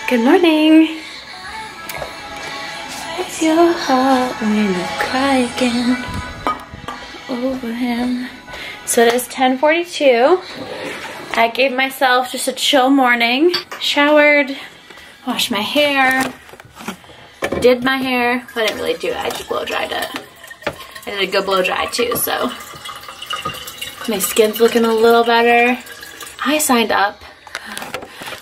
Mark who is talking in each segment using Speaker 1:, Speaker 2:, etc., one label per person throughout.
Speaker 1: Good morning. It's your heart when you cry again over him. So it is 10:42. I gave myself just a chill morning. Showered, washed my hair, did my hair, but I didn't really do it. I just blow dried it. I did a good blow dry too, so my skin's looking a little better. I signed up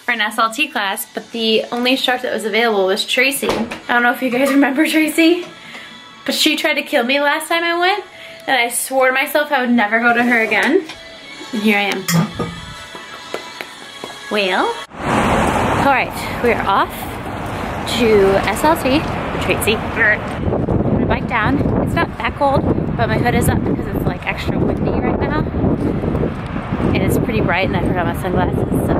Speaker 1: for an SLT class, but the only instructor that was available was Tracy. I don't know if you guys remember Tracy, but she tried to kill me last time I went, and I swore to myself I would never go to her again. And here I am. Well, all right, we are off to SLT with Tracy. I'm gonna bike down. It's not that cold, but my hood is up because it's like extra windy right now. And it's pretty bright and I forgot my sunglasses, so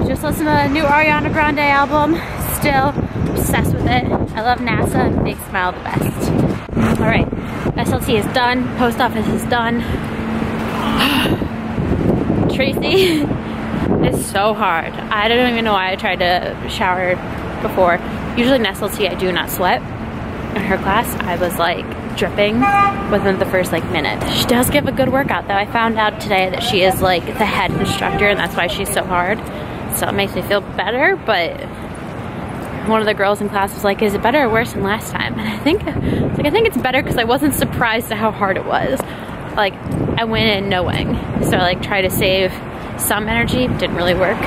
Speaker 1: just listen to the new Ariana Grande album. Still obsessed with it. I love NASA and Big Smile the best. All right, SLT is done. Post office is done. Tracy is so hard. I don't even know why I tried to shower before. Usually in SLT I do not sweat. In her class I was like dripping within the first like minute. She does give a good workout though. I found out today that she is like the head instructor and that's why she's so hard. So it makes me feel better, but one of the girls in class was like, is it better or worse than last time? And I think it's better because I wasn't surprised at how hard it was. Like I went in knowing. So I like tried to save some energy, didn't really work.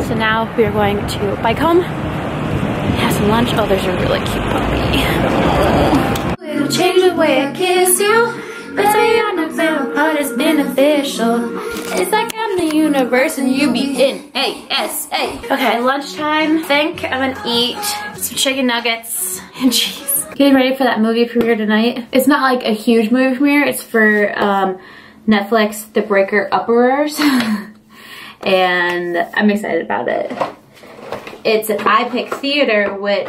Speaker 1: So now we are going to bike home, have some lunch. Oh, there's a really cute puppy. It'll change the way I kiss you, but say your next part is beneficial. It's like I'm the universe and you be in ASA. Okay, lunchtime. I think I'm gonna eat some chicken nuggets and cheese. Getting ready for that movie premiere tonight. It's not like a huge movie premiere. It's for Netflix, The Breaker Upperers. And I'm excited about it. It's at iPic Theater, which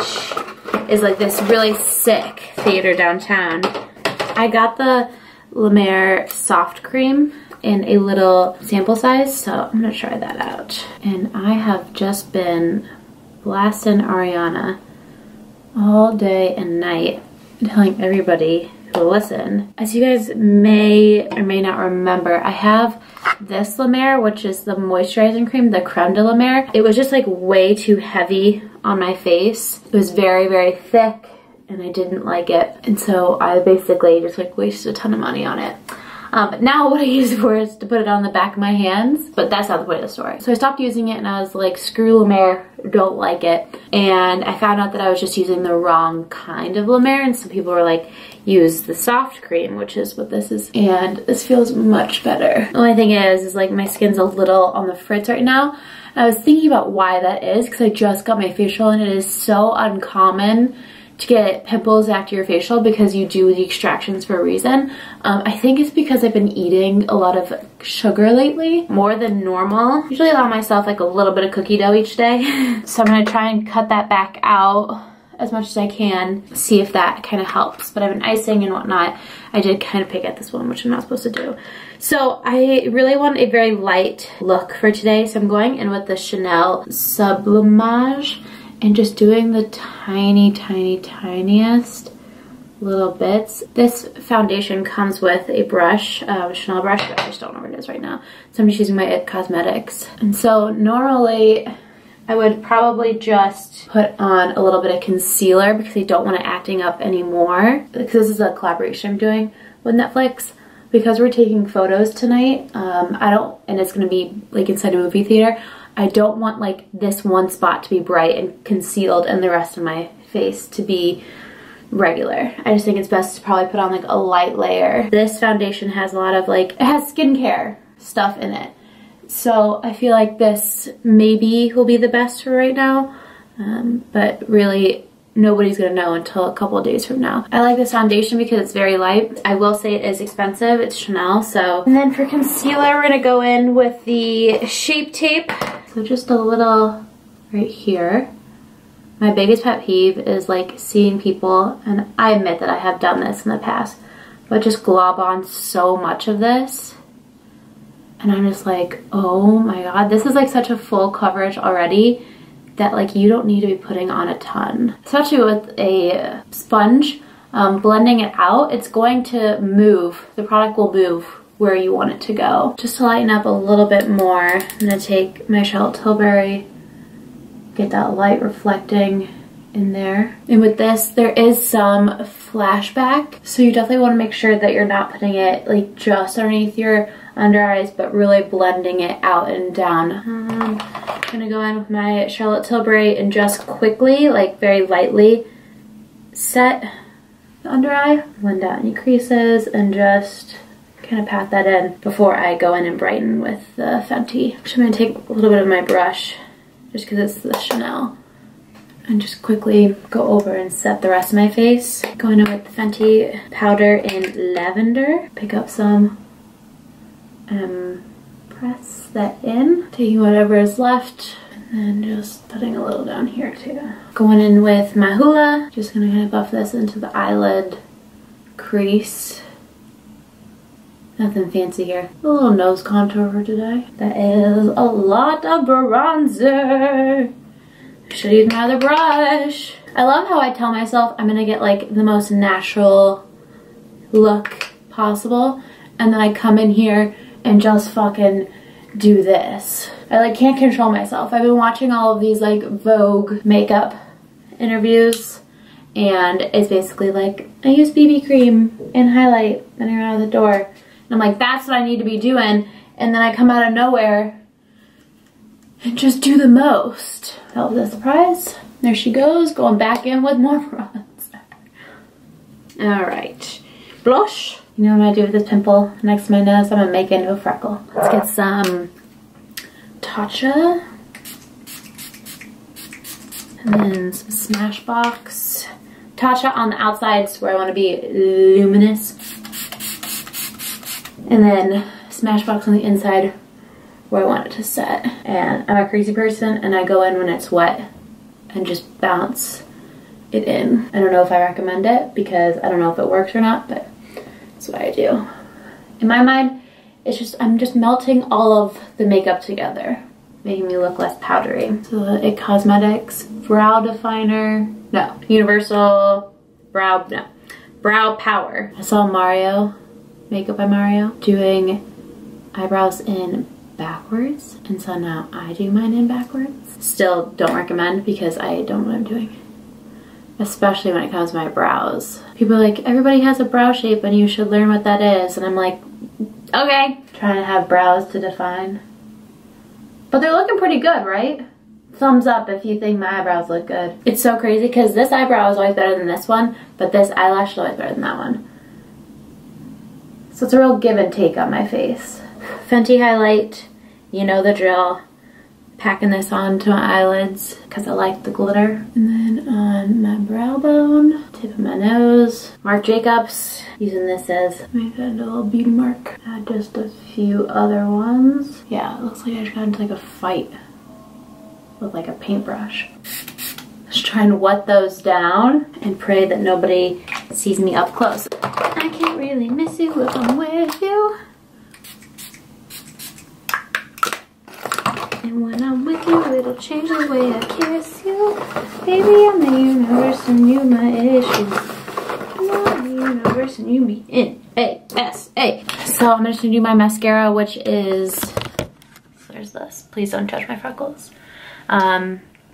Speaker 1: is like this really sick theater downtown. I got the La Mer soft cream in a little sample size, so I'm gonna try that out. And I have just been blasting Ariana all day and night, telling everybody who will listen. As you guys may or may not remember, I have this La Mer, which is the moisturizing cream, the Creme de La Mer. It was just like way too heavy on my face. It was very, very thick and I didn't like it. And so I basically just like wasted a ton of money on it. But now what I use it for is to put it on the back of my hands, but that's not the point of the story. So I stopped using it and I was like, screw La Mer, don't like it. And I found out that I was just using the wrong kind of La Mer, and some people were like, use the soft cream, which is what this is. And this feels much better. The only thing is like my skin's a little on the fritz right now. I was thinking about why that is because I just got my facial and it is so uncommon to get pimples after your facial because you do the extractions for a reason. I think it's because I've been eating a lot of sugar lately, more than normal. Usually allow myself like a little bit of cookie dough each day. So I'm gonna try and cut that back out as much as I can, see if that kind of helps. But I've been icing and whatnot. I did kind of pick at this one, which I'm not supposed to do. So I really want a very light look for today. So I'm going in with the Chanel Sublimage and just doing the tiniest little bits. This foundation comes with a brush, Chanel brush, but I just don't know where it is right now. So I'm just using my IT Cosmetics. And so normally I would probably just put on a little bit of concealer because I don't want it acting up anymore. Because this is a collaboration I'm doing with Netflix. Because we're taking photos tonight, and it's gonna be like inside a movie theater, I don't want like this one spot to be bright and concealed and the rest of my face to be regular. I just think it's best to probably put on like a light layer. This foundation has a lot of like, it has skincare stuff in it. So I feel like this maybe will be the best for right now, but really nobody's gonna know until a couple of days from now. I like this foundation because it's very light. I will say it is expensive, it's Chanel, so. And then for concealer, we're gonna go in with the Shape Tape. So just a little right here. My biggest pet peeve is like seeing people, and I admit that I have done this in the past, but just glob on so much of this. And I'm just like, oh my God, this is like such a full coverage already that like you don't need to be putting on a ton. Especially with a sponge, blending it out, it's going to move. The product will move where you want it to go. Just to lighten up a little bit more, I'm gonna take my Charlotte Tilbury, get that light reflecting in there. And with this, there is some flashback. So you definitely wanna make sure that you're not putting it like just underneath your under eyes, but really blending it out and down. I'm gonna go in with my Charlotte Tilbury and just quickly, like very lightly, set the under eye, blend out any creases, and just kind of pat that in before I go in and brighten with the Fenty. Actually, I'm gonna take a little bit of my brush, just because it's the Chanel, and just quickly go over and set the rest of my face. Going in with the Fenty powder in Lavender. Pick up some, press that in, taking whatever is left, and then just putting a little down here too. Going in with my Hoola, just gonna kind of buff this into the eyelid crease. Nothing fancy here. A little nose contour for today. That is a lot of bronzer. I should use my other brush. I love how I tell myself I'm gonna get like the most natural look possible, and then I come in here and just fucking do this. I like can't control myself. I've been watching all of these like Vogue makeup interviews, and it's basically like, I use BB cream and highlight and I run out of the door. And I'm like, that's what I need to be doing. And then I come out of nowhere and just do the most. That was a surprise. There she goes, going back in with more bronzer. All right, blush. You know what I'm gonna do with this pimple next to my nose? I'm gonna make it into a freckle. Let's get some Tatcha. And then some Smashbox. Tatcha on the outsides where I wanna be luminous. And then Smashbox on the inside where I want it to set. And I'm a crazy person and I go in when it's wet and just bounce it in. I don't know if I recommend it because I don't know if it works or not, but that's what I do. In my mind, it's just, I'm just melting all of the makeup together, making me look less powdery. So the IT Cosmetics Brow Definer, no, Universal Brow, no, Brow Power. I saw Mario, Makeup by Mario, doing eyebrows in backwards, and so now I do mine in backwards. Still don't recommend because I don't know what I'm doing. Especially when it comes to my brows. People are like, everybody has a brow shape and you should learn what that is. And I'm like, okay. Trying to have brows to define. But they're looking pretty good, right? Thumbs up if you think my eyebrows look good. It's so crazy because this eyebrow is always better than this one, but this eyelash is always better than that one. So it's a real give and take on my face. Fenty highlight, you know the drill. Packing this onto my eyelids because I like the glitter. And then on my brow bone, tip of my nose, Marc Jacobs, using this as maybe a little beauty mark. Add just a few other ones. Yeah, it looks like I just got into like a fight with like a paintbrush. Just trying to wet those down and pray that nobody sees me up close. I can't really miss you if I'm with you. And when I'm with you, it'll change the way I kiss you. Baby, I'm the universe and you my issue. I'm the universe and you be N-A-S-A. So I'm just gonna do my mascara, which is, there's this. Please don't judge my freckles.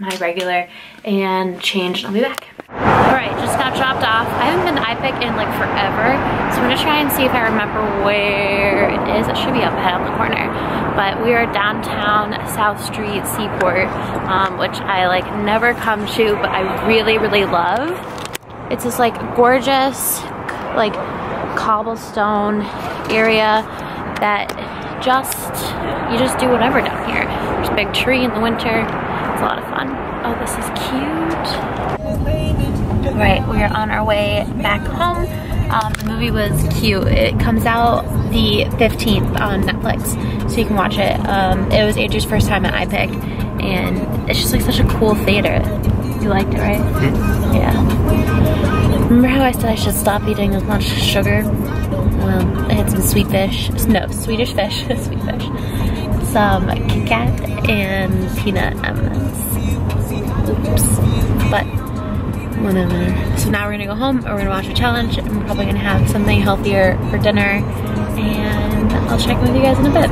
Speaker 1: My regular, and change, and I'll be back. All right, just got dropped off. I haven't been to iPic in like forever, so I'm gonna try and see if I remember where it is. It should be up ahead on the corner. But we are downtown South Street Seaport, which I like never come to, but I really, really love. It's this like gorgeous, like cobblestone area that you just do whatever down here. There's a big tree in the winter. It's a lot of fun. Oh, this is cute. Right, we are on our way back home. The movie was cute. It comes out the 15th on Netflix, so you can watch it. It was Andrew's first time at iPic, and it's just like such a cool theater. You liked it, right?
Speaker 2: Mm-hmm.
Speaker 1: Yeah. Remember how I said I should stop eating as much sugar? Well, I had some sweet fish. No, Swedish fish. Sweet fish. Some Kit Kat and peanut M&Ms. Oops. But whatever. So now we're gonna go home, or we're gonna watch a challenge, and we're probably gonna have something healthier for dinner, and I'll check in with you guys in a bit.